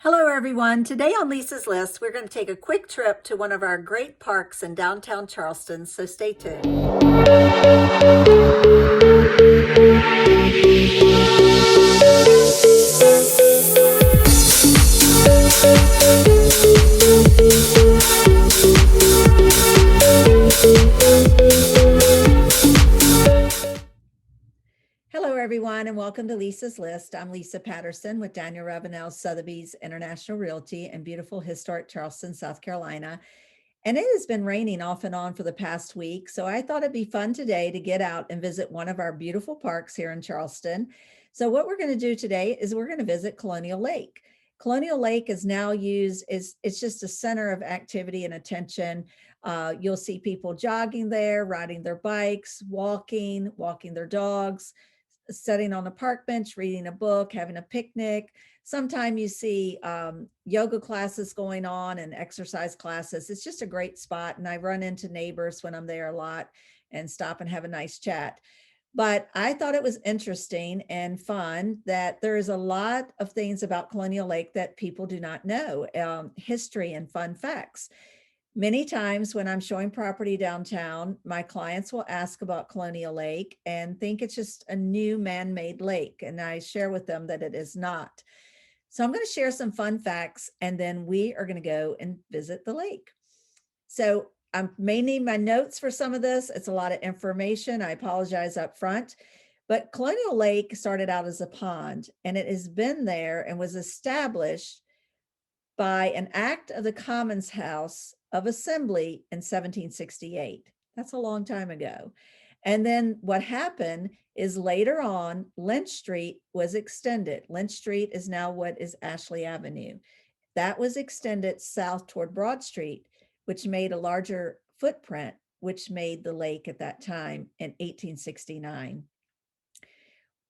Hello, everyone. Today on Lisa's List, we're going to take a quick trip to one of our great parks in downtown Charleston, so stay tuned. Hello, everyone, and welcome to Lisa's List. I'm Lisa Patterson with Daniel Ravenel Sotheby's International Realty in beautiful historic Charleston, South Carolina. And it has been raining off and on for the past week, so I thought it'd be fun today to get out and visit one of our beautiful parks here in Charleston. So what we're going to do today is we're going to visit Colonial Lake. Colonial Lake is now used as it's just a center of activity and attention. You'll see people jogging there, riding their bikes, walking their dogs, sitting on a park bench, reading a book, having a picnic. Sometimes you see yoga classes going on and exercise classes. It's just a great spot. And I run into neighbors when I'm there a lot and stop and have a nice chat. But I thought it was interesting and fun that there is a lot of things about Colonial Lake that people do not know, history and fun facts. Many times when I'm showing property downtown, my clients will ask about Colonial Lake and think it's just a new man-made lake. And I share with them that it is not. So I'm going to share some fun facts and then we are going to go and visit the lake. So I may need my notes for some of this. It's a lot of information. I apologize up front. But Colonial Lake started out as a pond and it has been there and was established by an act of the Commons House of Assembly in 1768. That's a long time ago. And then what happened is later on, Lynch Street was extended. Lynch Street is now what is Ashley Avenue. That was extended south toward Broad Street, which made a larger footprint, which made the lake at that time in 1869.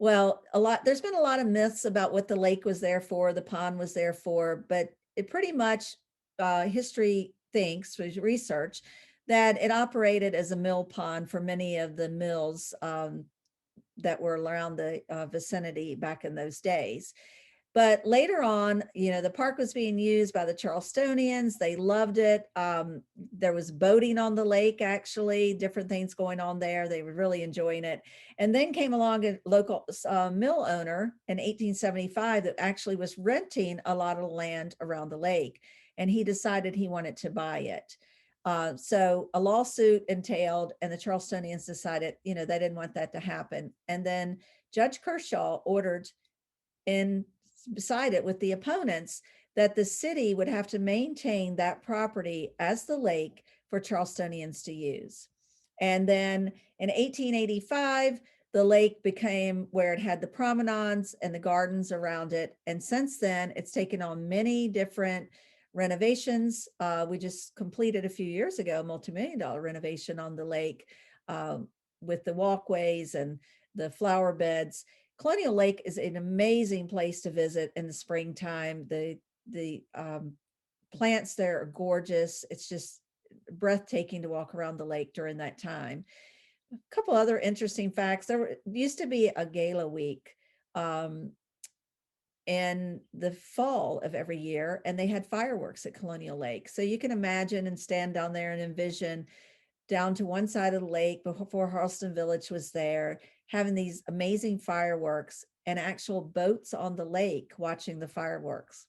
Well, there's been a lot of myths about what the lake was there for, the pond was there for, but it pretty much, history thinks, with research, that it operated as a mill pond for many of the mills that were around the vicinity back in those days. But later on, the park was being used by the Charlestonians. They loved it. There was boating on the lake, actually, different things going on there. They were really enjoying it. And then came along a local mill owner in 1875 that actually was renting a lot of land around the lake. And he decided he wanted to buy it. So a lawsuit entailed, and the Charlestonians decided, they didn't want that to happen. And then Judge Kershaw ordered in beside it with the opponents that the city would have to maintain that property as the lake for Charlestonians to use. And then in 1885, the lake became where it had the promenades and the gardens around it. And since then, it's taken on many different renovations. We just completed a few years ago a multi-million-dollar renovation on the lake with the walkways and the flower beds. Colonial Lake is an amazing place to visit in the springtime. The plants there are gorgeous. It's just breathtaking to walk around the lake during that time. A couple other interesting facts. There used to be a gala week in the fall of every year, and they had fireworks at Colonial Lake. So you can imagine and stand down there and envision down to one side of the lake before Charleston Village was there, having these amazing fireworks and actual boats on the lake watching the fireworks.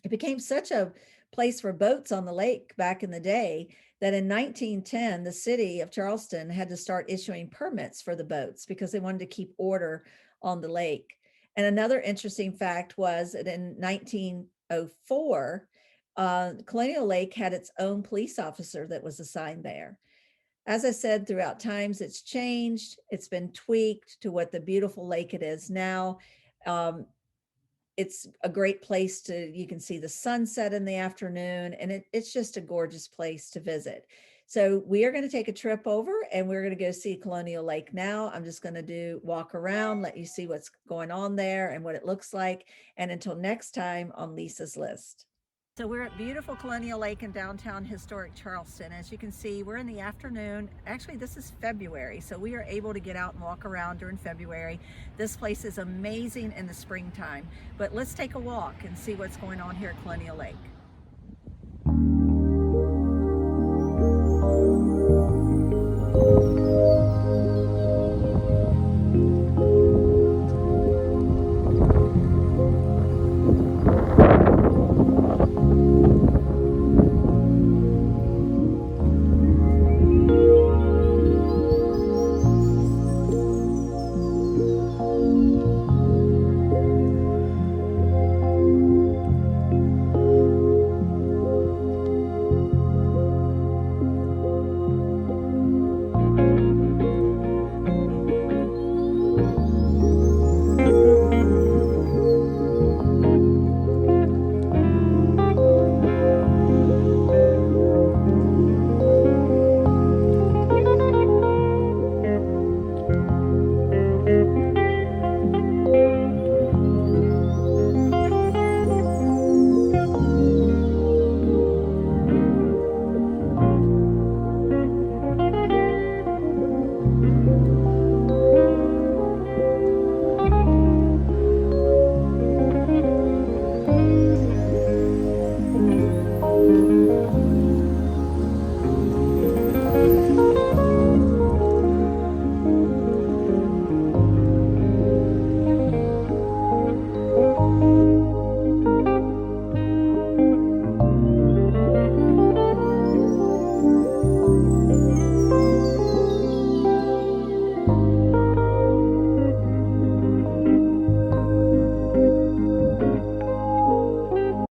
It became such a place for boats on the lake back in the day that in 1910, the city of Charleston had to start issuing permits for the boats because they wanted to keep order on the lake. And another interesting fact was that in 1904, Colonial Lake had its own police officer that was assigned there. As I said, throughout times, it's changed. It's been tweaked to what the beautiful lake it is now. It's a great place you can see the sunset in the afternoon, and it's just a gorgeous place to visit. So we are going to take a trip over and we're going to go see Colonial Lake now. I'm just going to walk around, let you see what's going on there and what it looks like. And until next time on Lisa's List. So we're at beautiful Colonial Lake in downtown historic Charleston. As you can see, we're in the afternoon. Actually, this is February, so we are able to get out and walk around during February. This place is amazing in the springtime, but let's take a walk and see what's going on here at Colonial Lake.